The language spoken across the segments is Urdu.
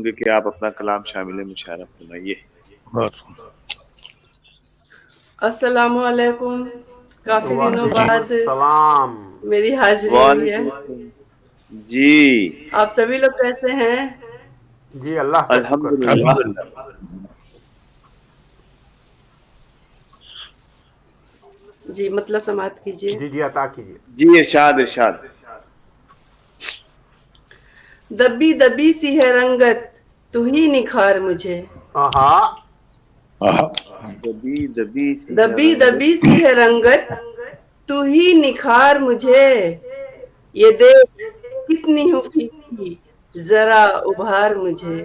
گے کہ آپ اپنا کلام شامل مشاعرہ فرمائیے۔ السلام علیکم، کافی دنوں بعد السلام، میری حاضری ہوئی ہے۔ جی آپ سبھی لوگ کیسے ہیں؟ جی اللہ کا شکر۔ الحمدللہ۔ جی مطلب سماعت کیجیے۔ جی عطا کیجیے۔ جی ارشاد ارشاد۔ دبی دبی سی ہے رنگت، تو ہی نکھار مجھے۔ دبی دبی دبی دبی سی ہے رنگت، تو ہی نکھار مجھے۔ یہ دیکھ کتنی ہوں پھیکی، ذرا ابھار مجھے۔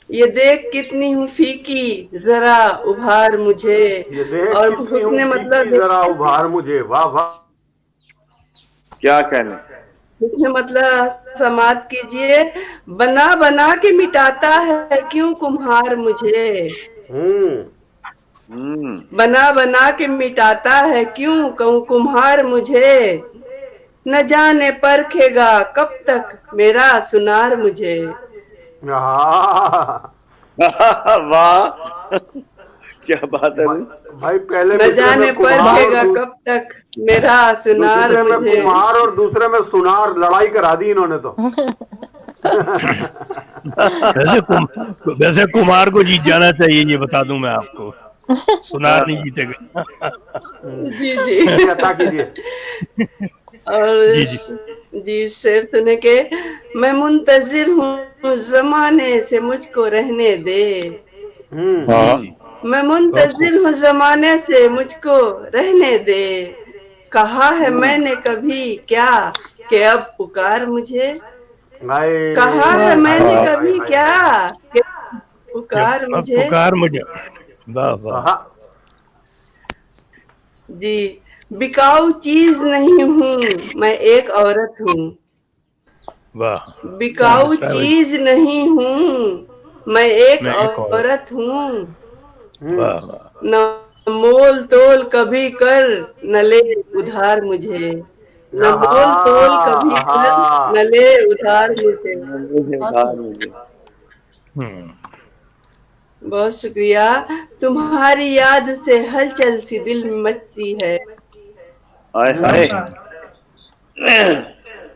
یہ دیکھ کتنی ہوں پھیکی، ذرا ابھار مجھے۔ یہ دیکھ اور کتنی حسن ہوں مطلب پھیکی، ذرا ابھار مجھے۔ واہ واہ، کیا کہنے۔ حسن مطلب سماعت کیجیے۔ بنا بنا کے مٹاتا ہے کیوں کمہار مجھے۔ بنا بنا کے مٹاتا ہے کیوں کمہار مجھے۔ نہ جانے پرکھے گا کب تک میرا سنار مجھے۔ واہ کیا بات ہے بھائی پہلے نہ جانے پرکھے گا کب تک میرا سنار دوسرے میں مجھے۔ کمہار اور دوسرے میں سنار، لڑائی کرا دی انہوں نے تو۔ ویسے کمار کو جیت جانا چاہیے، یہ بتا دوں میں آپ کو، سنار نہیں جیتے گا۔ جی جی عطا کیجیے۔ اور جی شعر سنے کے میں منتظر ہوں زمانے سے مجھ کو رہنے دے۔ میں منتظر ہوں زمانے سے مجھ کو رہنے دے۔ کہا ہے میں نے کبھی کیا کہ اب پکار مجھے۔ کہا ہے میں نے کبھی کیا کہ پکار مجھے۔ پکار مجھے، واہ واہ۔ جی بکاؤ چیز نہیں ہوں میں ایک عورت ہوں۔ بکاؤ چیز نہیں ہوں میں ایک عورت ہوں۔ نہ مول تول کبھی کر نہ لے ادھار مجھے۔ نہ مول تول کبھی کر نہ لے ادھار مجھے۔ بہت شکریہ۔ تمہاری یاد سے ہلچل سی دل میں مچتی ہے۔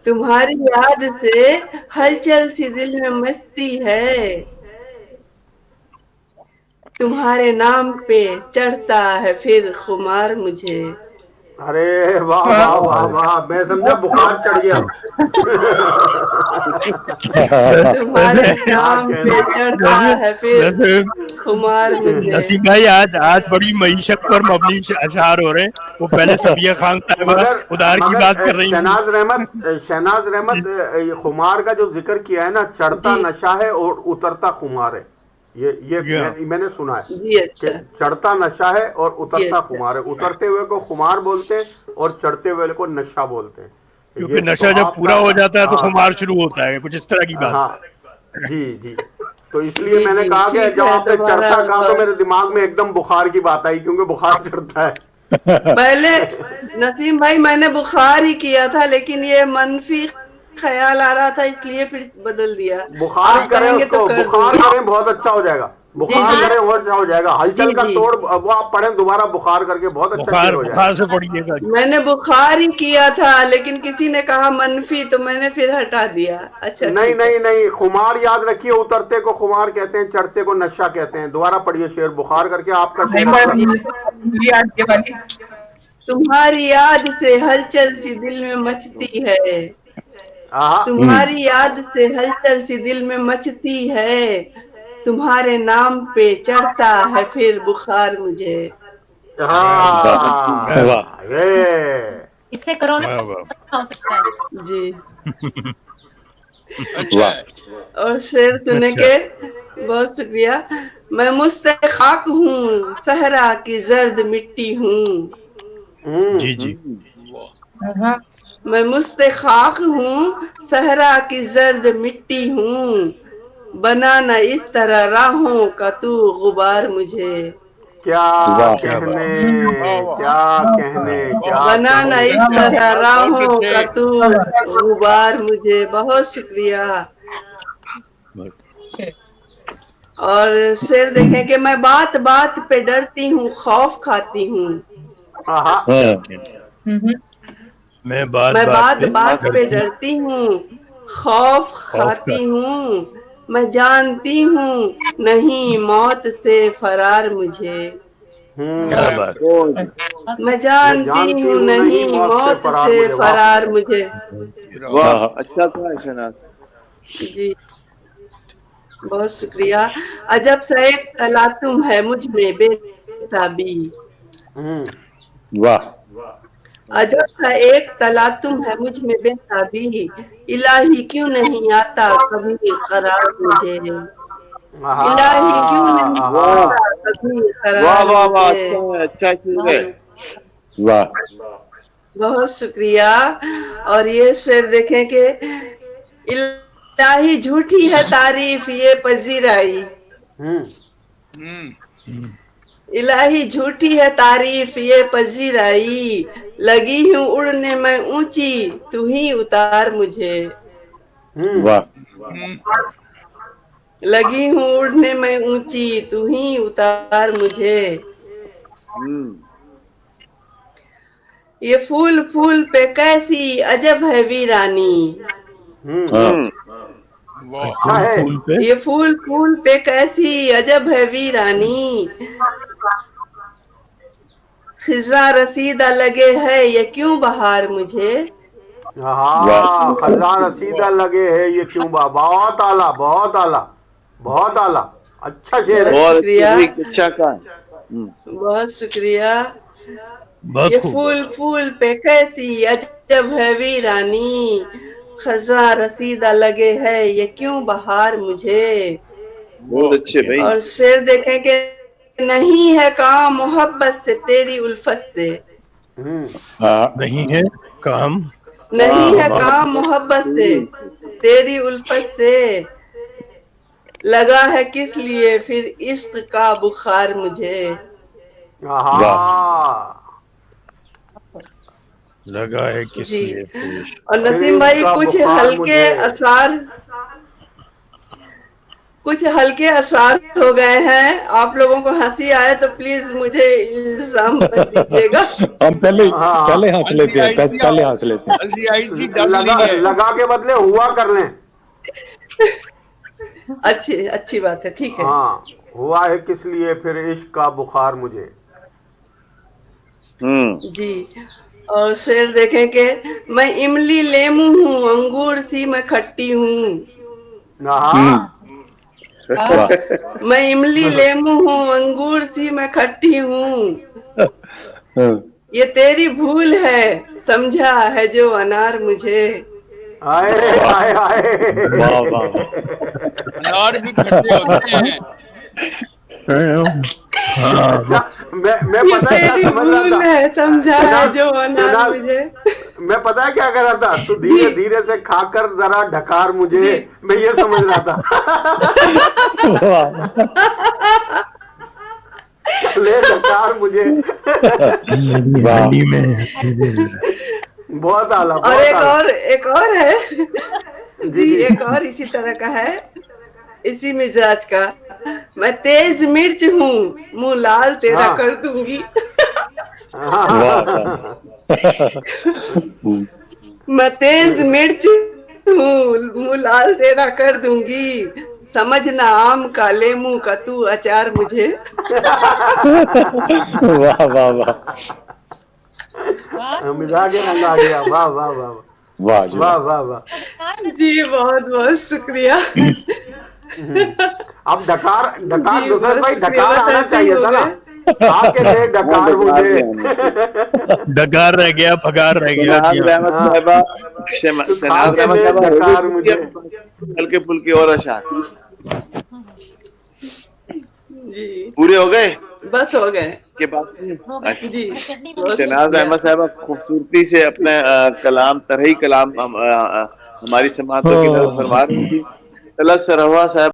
تمہاری یاد سے ہلچل سی دل میں مچتی ہے۔ تمہارے نام پہ چڑھتا ہے پھر خمار مجھے۔ ارے واہ واہ واہ واہ، میں سمجھا بخار چڑھ گیا۔ تمہارے نام پہ چڑھتا ہے پھر خمار مجھے۔ نسیم بھائی آج بڑی معیشت پر مبنی اشعار ہو رہے ہیں۔ وہ پہلے سبیہ خان ادار کی بات کر رہی ہیں۔ شہناز رحمت خمار کا جو ذکر کیا ہے نا، چڑھتا نشہ ہے اور اترتا خمار ہے، یہ میں نے سنا ہے کہ چڑھتا نشہ ہے اور اترتا خمار ہے۔ اترتے ہوئے کو خمار بولتے ہیں اور چڑھتے ہوئے کو نشہ بولتے ہیں، کیونکہ نشہ جب پورا ہو جاتا ہے تو خمار شروع ہوتا ہے، کچھ اس طرح کی بات۔ جی جی، تو اس لیے میں نے کہا کہ جب آپ نے چڑھتا کہا تو میرے دماغ میں ایک دم بخار کی بات آئی، کیونکہ بخار چڑھتا ہے۔ پہلے نسیم بھائی میں نے بخار ہی کیا تھا، لیکن یہ منفی خیال آ رہا تھا اس لیے پھر بدل دیا۔ بخار ہی کریں اس کو، بخار کریں بہت اچھا ہو جائے گا، بخار کریں اور اچھا ہو جائے گا۔ ہلچل کا توڑ وہ آپ پڑھیں دوبارہ بخار کر کے، بہت اچھا ہو جائے گا۔ سے پڑھیے گا۔ میں نے بخار ہی کیا تھا لیکن کسی نے کہا منفی تو میں نے پھر ہٹا دیا۔ اچھا نہیں نہیں نہیں، خمار یاد رکھیے، اترتے کو خمار کہتے ہیں، چڑھتے کو نشہ کہتے ہیں۔ دوبارہ پڑھیے شعر بخار کر کے آپ کا شعر۔ تمہاری یاد سے ہلچل سی دل میں مچتی ہے۔ تمہاری یاد سے ہلچل سی دل میں مچتی ہے۔ تمہارے نام پہ چڑھتا ہے پھر بخار مجھے۔ اس سے کرونا ہو سکتا ہے۔ جی اور شعر سننے کے بہت شکریہ۔ میں مستحق ہوں صحرا کی زرد مٹی ہوں۔ جی جی، میں مستحق ہوں صحرا کی زرد مٹی ہوں۔ بنانا اس طرح راہوں کا تو غبار مجھے۔ کیا کہنے کیا بنا نہ اس طرح راہوں کا تو غبار مجھے. بہت شکریہ. اور شعر دیکھیں کہ میں بات بات پہ ڈرتی ہوں، خوف کھاتی ہوں. میں بات بات پہ ڈرتی ہوں، خوف کھاتی ہوں. میں جانتی ہوں نہیں موت سے فرار مجھے. میں جانتی ہوں نہیں موت سے فرار مجھے. واہ اچھا تھا شہناز. جی بہت شکریہ. عجب سا ایک تلاطم ہے مجھ میں بے تابی. واہ عجب سا ایک تلاطم ہے مجھ میں بے تابی. الہی کیوں نہیں آتا کبھی قرار مجھے. الہی کیوں نہیں آتا کبھی واہ قرار واہ واہ مجھے. اچھا چیز ہے. واہ بہت شکریہ. اور یہ شعر دیکھیں کہ الہی جھوٹی ہے تعریف یہ پذیرائی. الہی جھوٹی ہے تعریف یہ پذیرائی. لگی ہوں اڑنے میں اونچی تو ہی اتار مجھے. واہ لگی ہوں اڑنے میں اونچی تو ہی اتار مجھے. یہ پھول پھول پہ کیسی عجب ہے ویرانی. یہ پھول پھول پہ کیسی عجب ہے ویرانی. خزاں رسیدہ لگے ہے یہ کیوں بہار مجھے. خزاں رسیدہ لگے ہے یہ کیوں بہت اعلیٰ بہت اعلیٰ بہت اعلیٰ. اچھا شعر ہے. بہت اچھا کہا. بہت شکریہ. یہ پھول پھول پہ کیسی عجب ہے ویرانی. خزاں رسیدہ لگے ہے یہ کیوں بہار مجھے. بہت اچھے بھائی. اور شعر دیکھیں کہ نہیں ہے کام محبت سے تیری الفت سے. نہیں ہے کام نہیں ہے کام محبت سے تیری الفت سے. لگا ہے کس لیے پھر عشق کا بخار مجھے. لگا ہے کس لیے. اور نسیم بھائی کچھ ہلکے اشعار ہو گئے ہیں. آپ لوگوں کو ہنسی آئے تو پلیز مجھے الزام مت دیجیے گا. ہم پہلے ہنس لیتے ہیں. لگا کے بدلے ہوا کر لیں. اچھی بات ہے. ٹھیک ہے. ہاں ہوا ہے کس لیے پھر عشق کا بخار مجھے. جی. اور شعر دیکھیں کہ میں املی لیمو ہوں انگور سی میں کھٹی ہوں. میں املی لیمو ہوں انگور سی میں کھٹی ہوں. یہ تیری بھول ہے سمجھا ہے جو انار مجھے. انار بھی کھٹے ہوتے ہیں. میں پتہ ہے کیا سمجھ رہا تھا. سمجھا ہے جو انار مجھے. میں پتہ ہے کیا کر رہا تھا. تو دھیرے دھیرے سے کھا کر ذرا ڈھکار مجھے. میں یہ سمجھ رہا تھا. لے ڈھکار مجھے. بہت اعلیٰ. اور ایک اور ہے جی. ایک اور اسی طرح کا ہے اسی مزاج کا. میں تیز مرچ ہوں منہ لال تیرا کر دوں گی. میں تیز مرچ ہوں منہ لال تیرا کر دوں گی. سمجھنا آم کا لیمو کا تو اچار مجھے. واہ واہ واہ. مزاج رنگ آ گیا. واہ واہ واہ واہ واہ واہ واہ. جی بہت بہت شکریہ. اب ڈکار دوسرے بھائی ڈکار آنا چاہیے تھا نا. آ کے دے ڈکار مجھے. ڈکار رہ گیا پگار رہ گیا. ہلکے پھلکے اور اشعار جی پورے ہو گئے. بس ہو گئے کے بعد جی. شہناز احمد صاحبہ خوبصورتی سے اپنا کلام طرحی کلام ہماری سماعتوں کی نظر فرما رہی تھی. اللہ سرہوا صاحب